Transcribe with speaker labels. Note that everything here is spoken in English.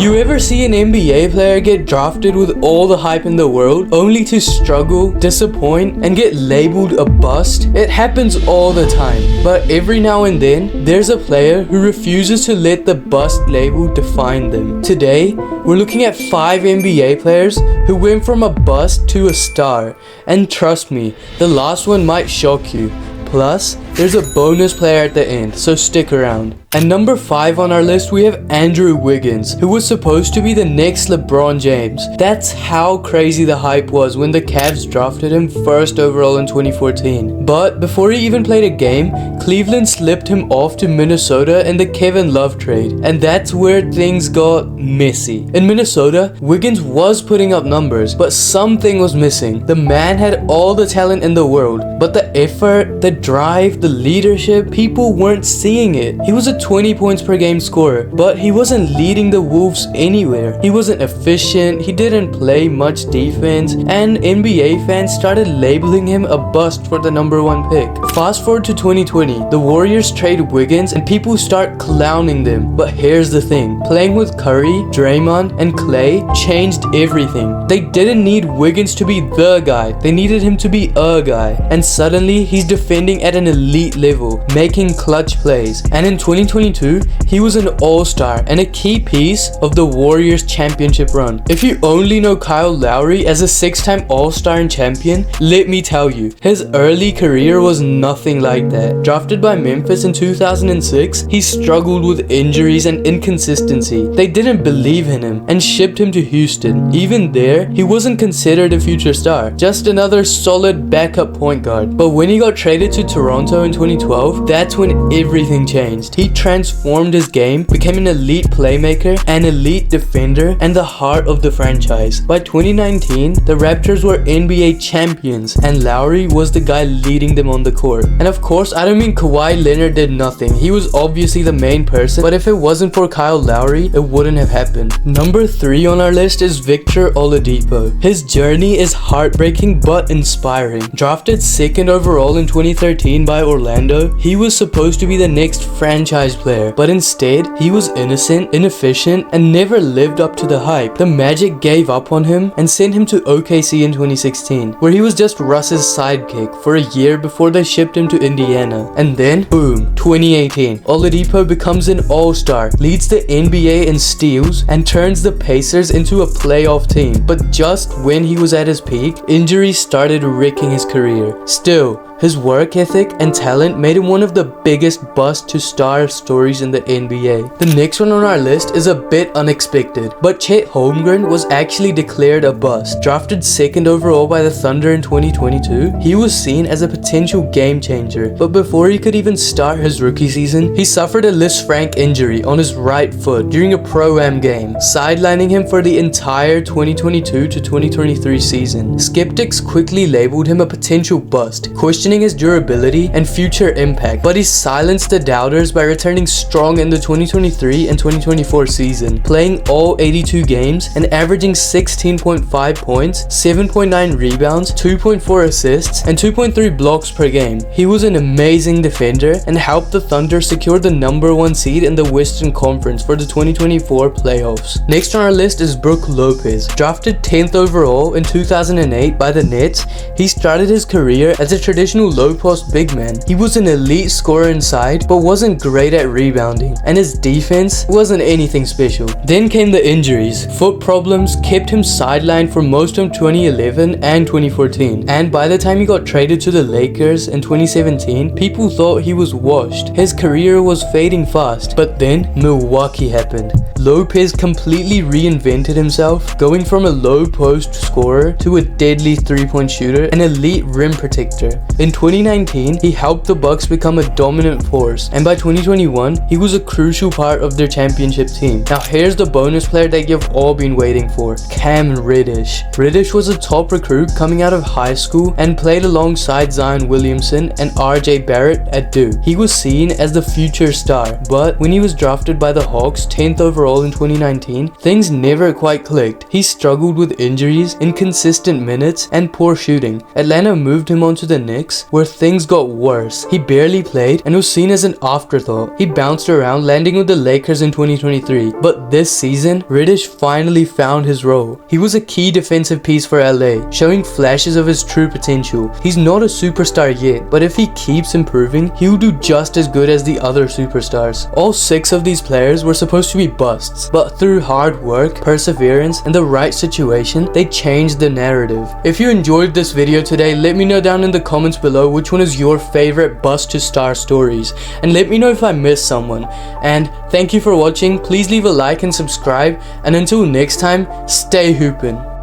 Speaker 1: You ever see an NBA player get drafted with all the hype in the world, only to struggle, disappoint, and get labeled a bust? It happens all the time, but every now and then, there's a player who refuses to let the bust label define them. Today, we're looking at 5 NBA players who went from a bust to a star, and trust me, the last one might shock you. Plus, there's a bonus player at the end, so stick around. At number 5 on our list, we have Andrew Wiggins, who was supposed to be the next LeBron James. That's how crazy the hype was when the Cavs drafted him first overall in 2014. But before he even played a game, Cleveland slipped him off to Minnesota in the Kevin Love trade, and that's where things got messy. In Minnesota, Wiggins was putting up numbers, but something was missing. The man had all the talent in the world, but the effort, the drive, the leadership, people weren't seeing it. He was a 20 points per game scorer, but he wasn't leading the Wolves anywhere. He wasn't efficient, he didn't play much defense, and NBA fans started labeling him a bust for the number 1 pick. Fast forward to 2020, the Warriors trade Wiggins and people start clowning them. But here's the thing, playing with Curry, Draymond, and Clay changed everything. They didn't need Wiggins to be the guy, they needed him to be a guy. And suddenly, he's defending at an elite level, making clutch plays. And in 2022, he was an all-star and a key piece of the Warriors championship run. If you only know Kyle Lowry as a 6-time all-star and champion, let me tell you, his early career was nothing like that. Drafted by Memphis in 2006, he struggled with injuries and inconsistency. They didn't believe in him and shipped him to Houston. Even there, he wasn't considered a future star, just another solid backup point guard. But when he got traded to Toronto in 2012, that's when everything changed. He transformed his game, became an elite playmaker, an elite defender, and the heart of the franchise. By 2019, the Raptors were NBA champions, and Lowry was the guy leading them on the court. And of course, I don't mean Kawhi Leonard did nothing. He was obviously the main person, but if it wasn't for Kyle Lowry, it wouldn't have happened. Number 3 on our list is Victor Oladipo. His journey is heartbreaking but inspiring. Drafted 2nd overall in 2013 by Orlando, he was supposed to be the next franchise player, but instead, he was innocent, inefficient, and never lived up to the hype. The Magic gave up on him and sent him to OKC in 2016, where he was just Russ's sidekick for a year before they shipped him to Indiana. And then, boom, 2018, Oladipo becomes an all-star, leads the NBA in steals, and turns the Pacers into a playoff team. But just when he was at his peak, injuries started wrecking his career. Still, his work ethic and talent made him one of the biggest bust to star stories in the NBA. The next one on our list is a bit unexpected, but Chet Holmgren was actually declared a bust. Drafted 2nd overall by the Thunder in 2022, he was seen as a potential game changer, but before he could even start his rookie season, he suffered a Lisfranc injury on his right foot during a Pro-Am game, sidelining him for the entire 2022 to 2023 season. Skeptics quickly labeled him a potential bust, questioning his durability and future impact, but he silenced the doubters by returning strong in the 2023 and 2024 season, playing all 82 games and averaging 16.5 points, 7.9 rebounds, 2.4 assists, and 2.3 blocks per game. He was an amazing defender and helped the Thunder secure the number 1 seed in the Western Conference for the 2024 playoffs. Next on our list is Brook Lopez. Drafted 10th overall in 2008 by the Nets, he started his career as a traditional low-post big man. He was an elite scorer inside, but wasn't great at rebounding, and his defense wasn't anything special. Then came the injuries. Foot problems kept him sidelined for most of 2011 and 2014, and by the time he got traded to the Lakers in 2017, people thought he was washed. His career was fading fast, but then Milwaukee happened. Lopez completely reinvented himself, going from a low-post scorer to a deadly 3-point shooter and elite rim protector. In 2019, he helped the Bucks become a dominant force, and by 2021, he was a crucial part of their championship team. Now here's the bonus player that you've all been waiting for, Cam Reddish. Reddish was a top recruit coming out of high school and played alongside Zion Williamson and RJ Barrett at Duke. He was seen as the future star, but when he was drafted by the Hawks 10th overall in 2019, things never quite clicked. He struggled with injuries, inconsistent minutes, and poor shooting. Atlanta moved him on to the Knicks, Knicks, where things got worse. He barely played and was seen as an afterthought. He bounced around, landing with the Lakers in 2023, but this season, Reddish finally found his role. He was a key defensive piece for LA, showing flashes of his true potential. He's not a superstar yet, but if he keeps improving, he'll do just as good as the other superstars. All 6 of these players were supposed to be busts, but through hard work, perseverance, and the right situation, they changed the narrative. If you enjoyed this video today, let me know down in the comments below which one is your favorite bust to star stories, and let me know if I missed someone. And thank you for watching. Please leave a like and subscribe, and until next time, stay hoopin'.